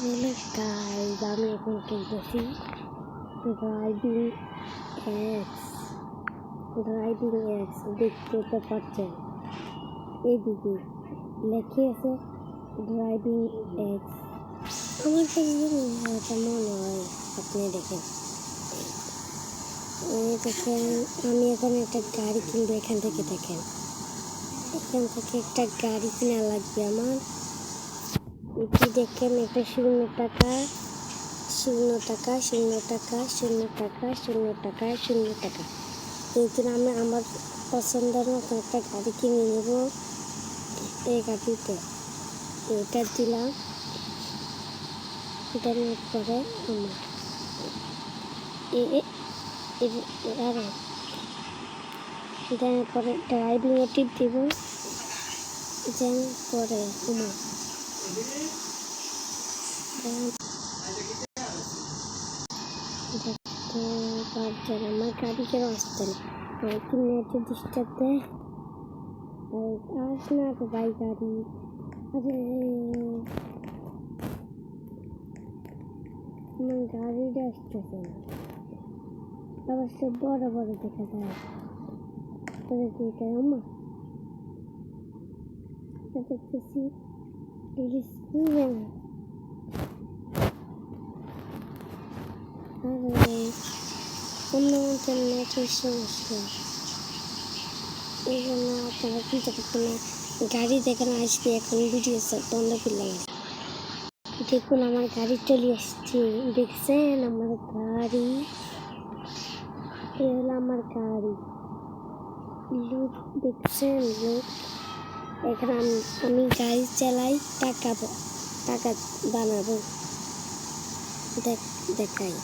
Hello guys, আমি এখন খেলতেছি ড্রাইভিং এক্স। দেখতে তো পাচ্ছেন, এইদিকে লেখে আছে ড্রাইভিং এক্স। আমার কাছে মনে হয় আপনি দেখেন, দেখেন আমি এখন একটা গাড়ি কিনবো। এখান থেকে দেখেন, এখান থেকে একটা গাড়ি কিনা লাগবে আমার। এটি দেখেন, একটা 0 টাকা, 0 টাকা। কিন্তু আমি আমার পছন্দের মতো একটা গাড়ি কিনে নেব। এই গাড়িতে এটা দিলাম, এটা নেওয়ার পরে আমার দেওয়ার পরে ড্রাইভিং টিপ দিব। দেওয়ার পরে আমার দেখতে পারছেন আমার গাড়ি কেন আসছে না। একটু নেটে ডিস্টার্ব দেয়, আস না তো ভাই গাড়ি। আরে আমার গাড়িটা আসতেছে না, আবার সব বড় বড় দেখা যায়। তবে কি এটা আমার দেখতেছি অন্য নেটের সমস্যা, এই জন্য আপনারা কিনতে পারতেন না। গাড়ি দেখেন আসবে, এখন ভিডিও বন্ধ করলাম। দেখুন আমার গাড়ি চলে আসছে, দেখছেন আমার গাড়ি। এ হলো আমার গাড়ি, লুক দেখছেন লুক। এখানে আমি গাড়ি চালাই, টাকা বানাবো। দেখাই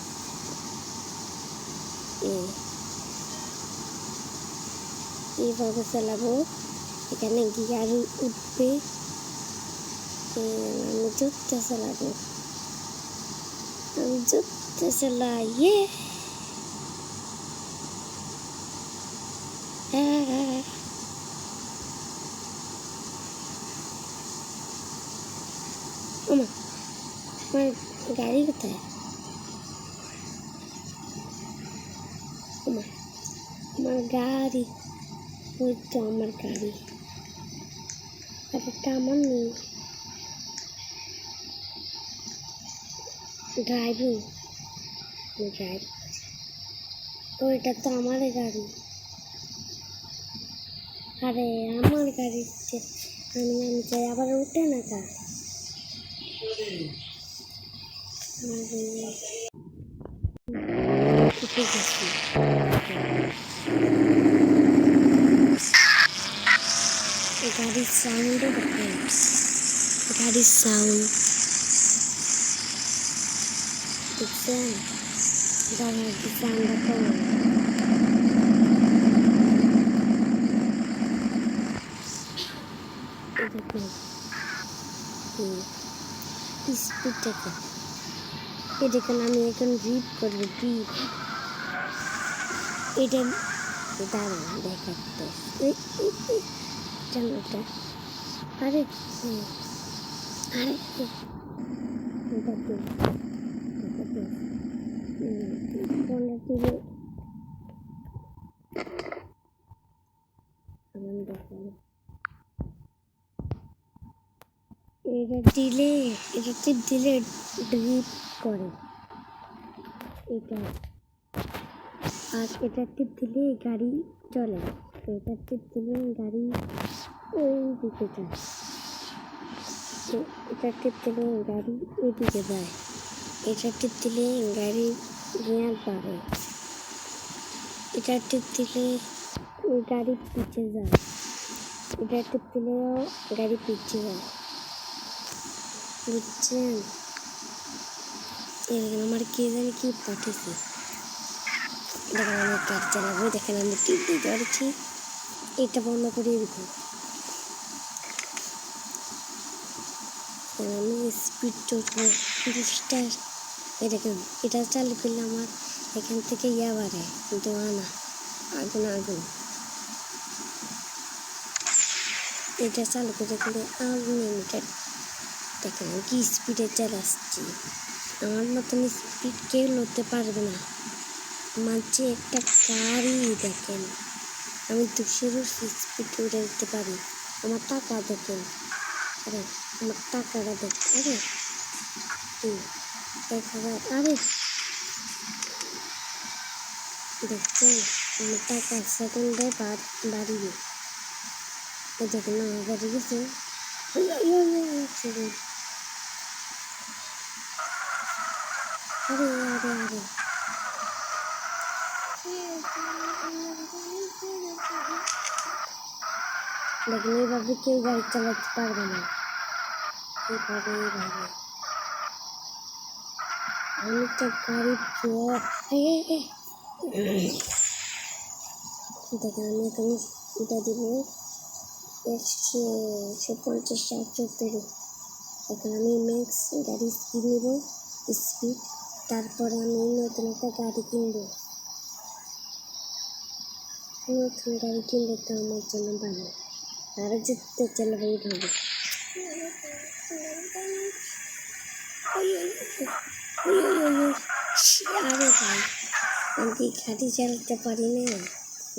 এইভাবে চালাবো। এখানে গিয়ার উঠবে, আমি জুতে চালাবো, আমি জুতে চালাই। আমার গাড়ি কোথায়? আমার গাড়ি, ওই তো আমার গাড়ি। একটা আমার নেই ড্রাইভিং। ওইটা তো আমার গাড়ি। আরে আমার গাড়িতে আমি চাই, আবার উঠে না কা। গাড়ির সাউন্ডও দেখেন, গাড়ির সাউন্ড দেখছেন, গাড়ির সাউন্ডটা কেমন। স্পিড দেখেন, এই দেখেন আমি এখন ড্রিপ করবো, ড্রিপ। এটা দাঁড়ান দেখাতে, ওটা আরে আরে এটা টিপ দিলে ড্রিপ করে এটা, আর এটা টিপ দিলে গাড়ি চলে। এটা টিপ দিলে গাড়ি ওই দিকে যায়, এটা টিপ দিলে গাড়ি ওই দিকে যায়। এটা টিপ দিলে গাড়ি গিয়ার পাবে, এটা টিপ দিলে গাড়ি পিছিয়ে যায়, এটা টিপ দিলেও গাড়ি পিছিয়ে যায়। বুঝছেন? আমার কে জানি কি পাঠিয়েছে। দেখেন আমি কার চালাবো, দেখেন আমি টিপ দিতে পারছি। এটা বন্ধ করে দিব, আমি স্পিড চলবো 30টা। দেখেন এটা চালু করলে আমার এখান থেকে বাড়ে, ধোঁয়া না, আগুন। এটা চালু করে দিলে আনলিমিটেড দেখেন আমি কি স্পিডে চালাচ্ছি, আমার মতন স্পিড কেউ লড়তে পারবে না। মাঝে একটা গাড়ি দেখেন, আমি 200 স্পিড উড়ে দিতে পারি। আমার টাকা দেখেন, আরে আমার টাকাটা দেখ, আরে কি 1000, আরে দেখছেন আমার টাকা সেকেন্ডে বাড়িয়ে। এই দেখেন না বাড়ি গেছে। আরে আরে আরে দেখেন এইভাবে কেউ গাড়ি চালাতে পারবে না। এইভাবে আমি তো গাড়ি দেখেন আমি এখন এটা দিব 150, 70। এখন আমি ম্যাক্স গাড়ি স্পিড নেব, স্পিড। তারপরে আমি নতুন একটা গাড়ি কিনবো। নতুন গাড়ি কিনলে তো আমার জন্য ভালো, আরো যেতে চালাবো এইভাবে। আরে ভাই আমি কি গাড়ি চালাতে পারি না?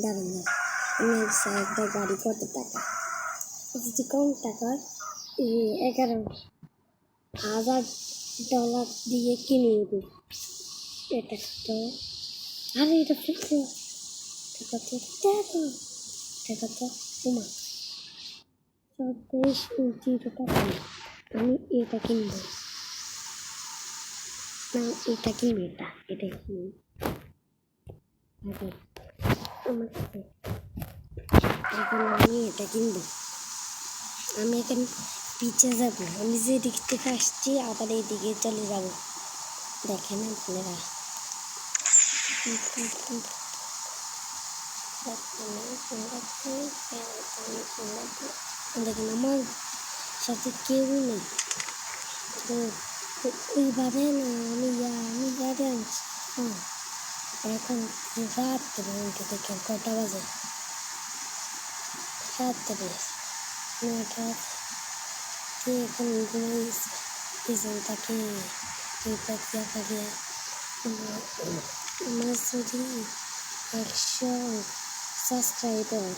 দাঁড়ান না, আমি একটা গাড়ি কত টাকা, যদি কম টাকার $11,000 দিয়ে কিনে নেব। এটা তো আরে এটা ফেলছে টাকা তো দেখো, টাকা তো তোমার 27 টাকা। আমি এটা কিনবো না, এটা কিনবো, এটা কিনবো আমার কাছে। এখন আমি এটা কিনবো। আমি এখন পিছিয়ে যাবো, আমি যেদিক থেকে আসছি আবার এইদিকে চলে যাবো। দেখেন আপনারা দেখেন আমার সাথে কেউ নেই। এইবারে না আমি গাড়ি আনছি। এখন রাত্রে দেখেন কটা বাজে, রাত্রে 9টা। এখন ঘুমাইছি পিছন তাকে আমার যদি 100 সাবস্ক্রাইবার,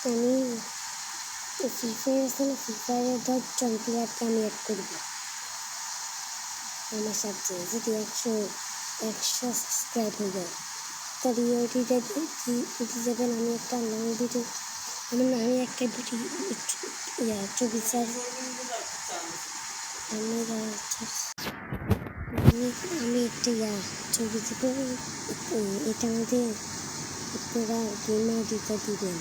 আমি ফ্রি ফায়ার আছে না, ফ্রি ফায়ারের 10জন প্লেয়ারকে আমি অ্যাড করবো আমার সাথে। যদি 100 সাবস্ক্রাইব হয়ে যায় তাহলে ওইটিতে যাবেন। আমি একটা লং ভিডিও, আমি একটা ভিডিও 24 আমি একটা ছবি দিব, এটার মধ্যে আপনারা গেমার দিতে দিবেন।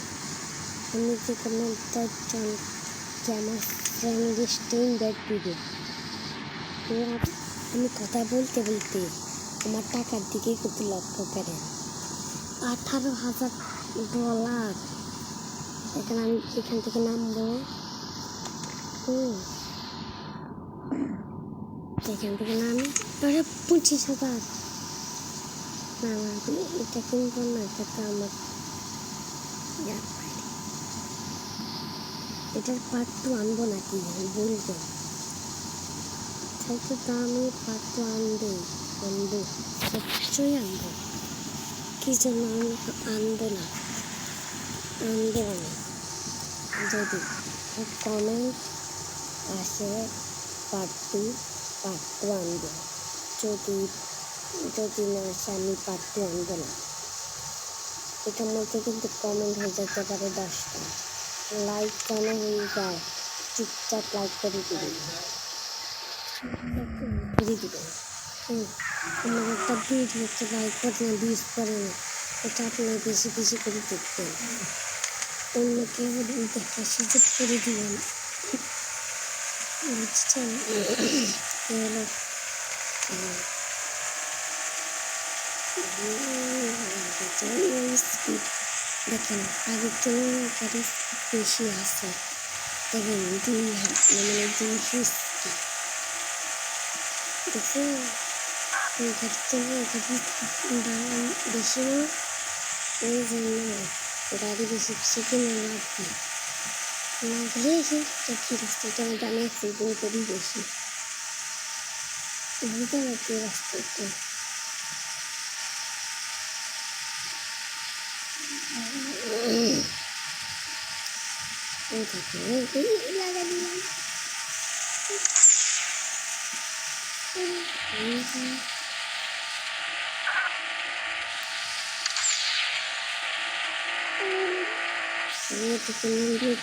আমি যে কোনো 10জনকে আমার ফ্রেন্ড লিস্টে ইনভাইট দিবে। আমি কথা বলতে বলতে আমার টাকার দিকে কত লক্ষ্য করেন, $18,000। এখন আমি এখান থেকে নামবো, এখান থেকে নামি 25,000। না এটা কিনবো না, এটা তো আমার এটার পার্ট 2 আনবো নাকি বলবো, তাই তো আমি পার্ট 2 আনবো অবশ্যই আনবো। কি জন্য আমি আনবো না যদি কমেন্ট আসে পার্ট 2 আনবো। যদি না আসে আমি পার্ট 2 আনবো না। এটার মধ্যে কিন্তু কমেন্ট হয়ে যেতে পারে 10টা, লাইক কেন হয়ে যায়, চুপচাপ লাইক করে দিবেন। আমার একটা ভিডিওতে লাইক করে না, ভিউজ করে না, এটা আপনার বেশি বেশি করে দেখবেন, অন্য কেউ দেখার সুযোগ করে দিবেন, বুঝছেন? হলো স্পিড দেখেন, আগের জন্য গাড়ি বেশি আছে। দেখেন 200 স্পিড দেখছেন, গাড়ির জন্য গাড়ি বেশি না, এই জন্য গাড়ি বেশি বেশি কিনে লাগবে। না গেলে এসে কি রাস্তাটা মধ্যে আমি অ্যাক্সিডেন্ট করি বেশি বুঝতে পারছি রাস্তাটা লাগা দিলাম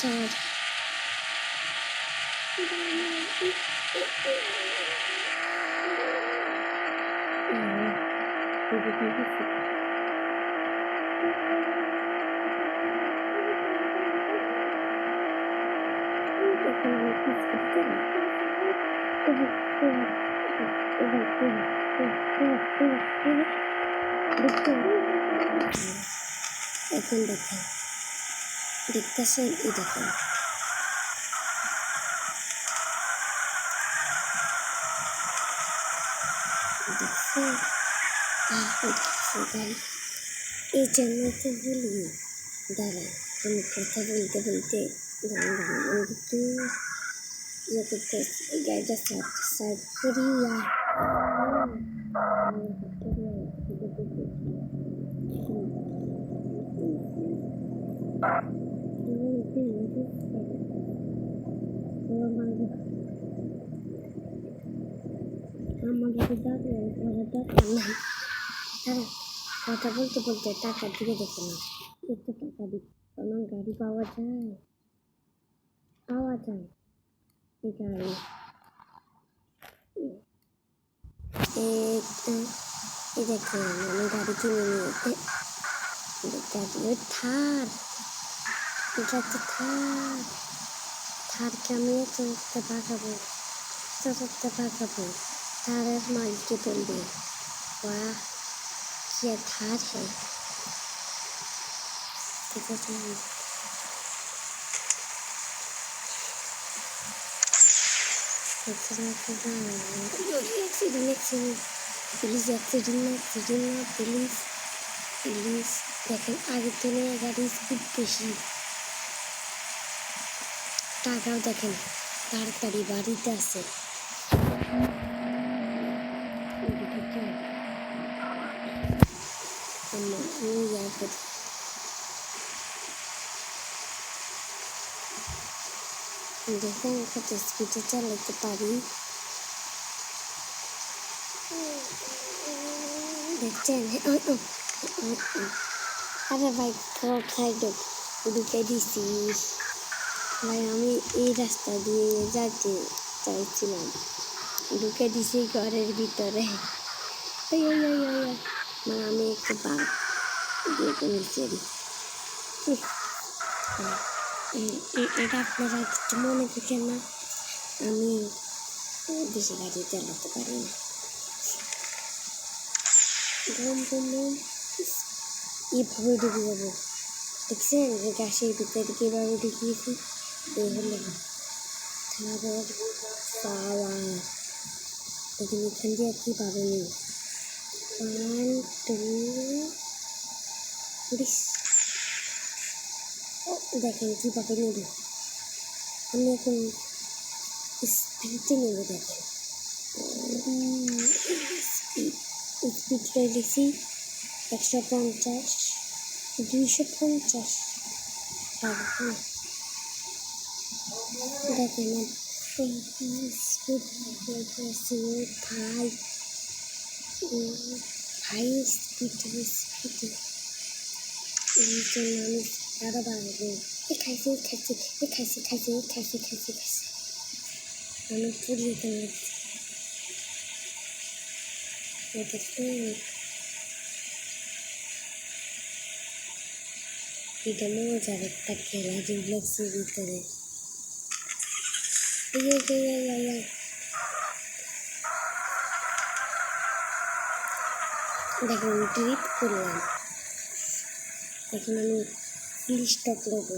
চার এখন দেখেন দেখতেছেন এই দেখেন দেখছেন গাড়ি এই জন্য তো বলি দাঁড়ান আমি কথা বলতে বলতে গান গান আমি একটু ইয়ে করতে গাড়িটা সার্ভ করি আমাদের দাঁড়িয়ে করার দরকার নাই তারা কথা বলতে বলতে টাকার দিকে দেখে না একটু টাকা দিই কারণ গাড়ি পাওয়া যায় এই গাড়ি এই দেখেন আমি গাড়ি কিনে নিয়ে গাড়ি থার এটা তো থারকে আমি চলতে পাকাবো थार मालिक के बोलबे वाह क्या थार है पुलिस देखें आगे तो गाड़ी स्पीड बेशी टाकाও देखें ताड़ाताड़ी बाड़ीते आछे देखें कत स्पीडे चालाते पारी দেখছেন আরে ভাই ফ্রন্ট সাইডে ঢুকে দিছি ভাই আমি এই রাস্তা দিয়ে যেতে চাইছিলাম ঢুকে দিছি ঘরের ভিতরে মানে আমি একটু বাঘ দিয়ে নিচে এটা আপনারা কিছু মনে করছেন না আমি বেশি গাড়ি চালাতে পারি না এইভাবে ঢুকে যাবো দেখছেন যে গাছের ভিতরে কীভাবে ঢুকিয়েছি এই হলো থারের পাওয়ার দেখুন এখান দিয়ে কীভাবে নেই 1 2 দেখেন কীভাবে নেব আমি এখন স্পিডে নেব দেখেন স্পিড রেখেছি 150 250 দেখেন স্পিড হাই স্পিডে এই জন্য আমি আরো বাড়বো খাইছি আমি পুড়িয়ে দেখেন এটা মজার একটা খেলা রিফ্লেক্সের ভিতরে দেখুন ট্রিপ করলাম এখন আমি ফুল স্টপ নেবো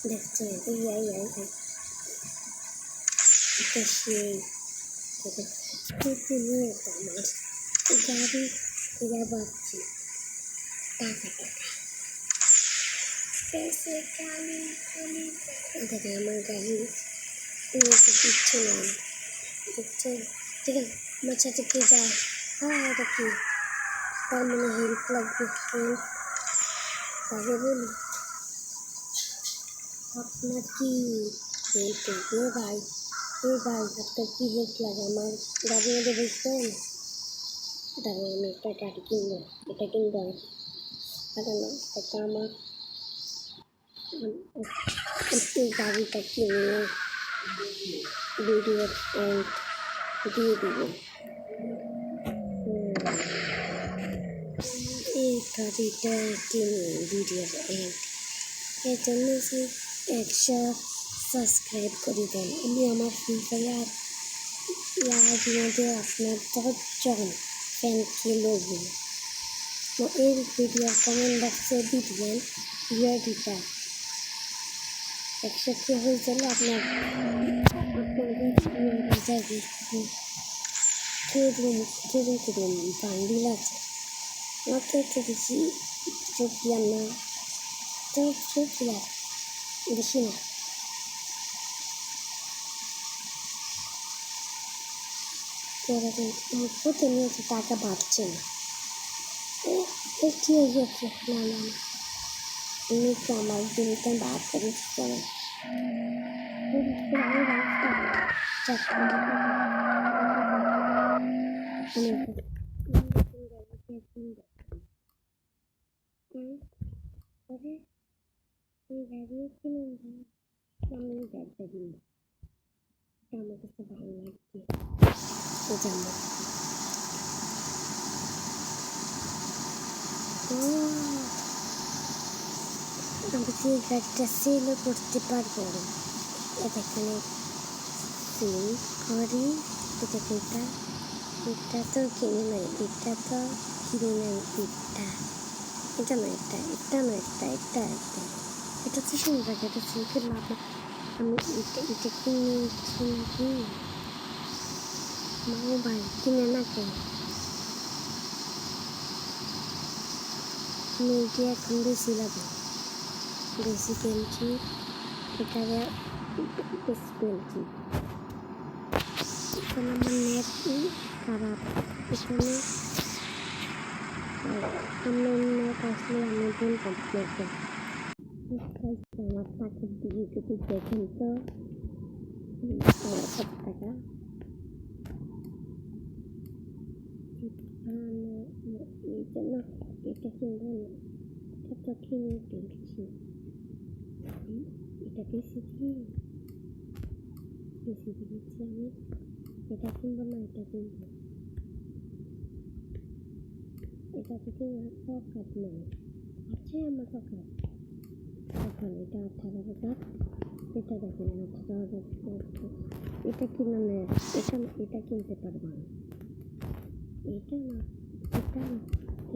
দেখছেন এটা সেই আমার গাড়ি বাড়ছি দেখেন আমার গাড়ি কিচ্ছু নেই দেখছেন ঠিক আছে আমার সাথে কে যায় হ্যাঁ এটা কি তার মানে হেল্প লাগবে হেল্প তাকে বলি আপনার কি হেল্প ভাই আপনার কি হেল্প লাগে আমার গাড়ির মধ্যে বুঝবেন দাঁড়িয়ে আমি একটা গাড়ি কিনবো এটা কিনবো এটা না এটা আমার এই গাড়িটা কিনে ভিডিওর এন্ড দিয়ে দিব এই গাড়িটা কিনে ভিডিওর এন্ড এর জন্য 100 সাবস্ক্রাইব করে দেন আমি আমার ফ্রি ফায়ার লাইভ মধ্যে আপনার 10জন ফ্যানকে লবো তো এই ভিডিওর কমেন্ট বক্সে দিবেন ভিডিওটা 100 হয়ে গেলে আপনাদের খেলুন বান্ডিল আছে মাত্র বেশি চোখিয়ার না তো চোখিয়ার বেশি না প্রতিনিয়ত টাকা বাড়ছে না কি হয়ে গেছে না না না এমনি তো আমার দিনটা বার করে দিতে হবে আমি ব্যাগটা দিন আমার কাছে ভালো লাগছে জামা আমি সেই গাড়িটা সেলও করতে পারবো এখানে সেল করি এটা তো কিনে নাই এটা তো কিনে নাই এটা না এটা তো সুন্দর এটা সিল্কের লাভ আমি এটা কিনেছি নাকি মাও ভাই কিনে না কেন আমি এটা এখন বেশি লাগে বেশি কিনছি এটাকে বেশি কিনছি এখানে আমার নেট খারাপ এখানে আমার নেট আসলে আমি ফোন কমপ্লিট করি আমার টাকার দিকে কিছু দেখেন তো 1,000 টাকা এই জন্য এটা কিনবো না এটা কিনে ফেলছি এটা বেশি দিয়েছি আমি এটা কিনবো না এটা কিনবো এটা থেকে টাকা নেই আছে আমার টাকা এখন এটা 18,000 এটা দেখেন 18,000 এটা কিনে নেয় এটা কিনতে পারবো না এটা না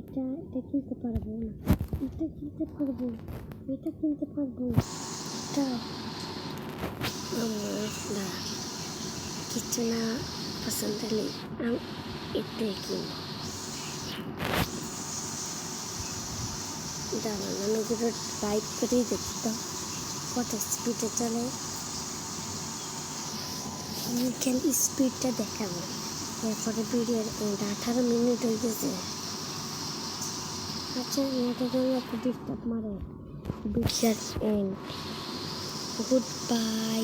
এটা কিনতে পারবো না এটা কিনতে পারবো এটা আমার না কিছু না পছন্দ নেই আমি এটাই কিনবো দাঁড়ান আমি এগুলো বাইক করেই দেখি তো কত স্পিডে চলে এখানে স্পিডটা দেখাবো এরপরে ভিডিওর 18 মিনিট হয়ে গেছে আচ্ছা এটা জন্য একটু ডিস্টার্ব মারে ভিডিওর এন্ড গুড বাই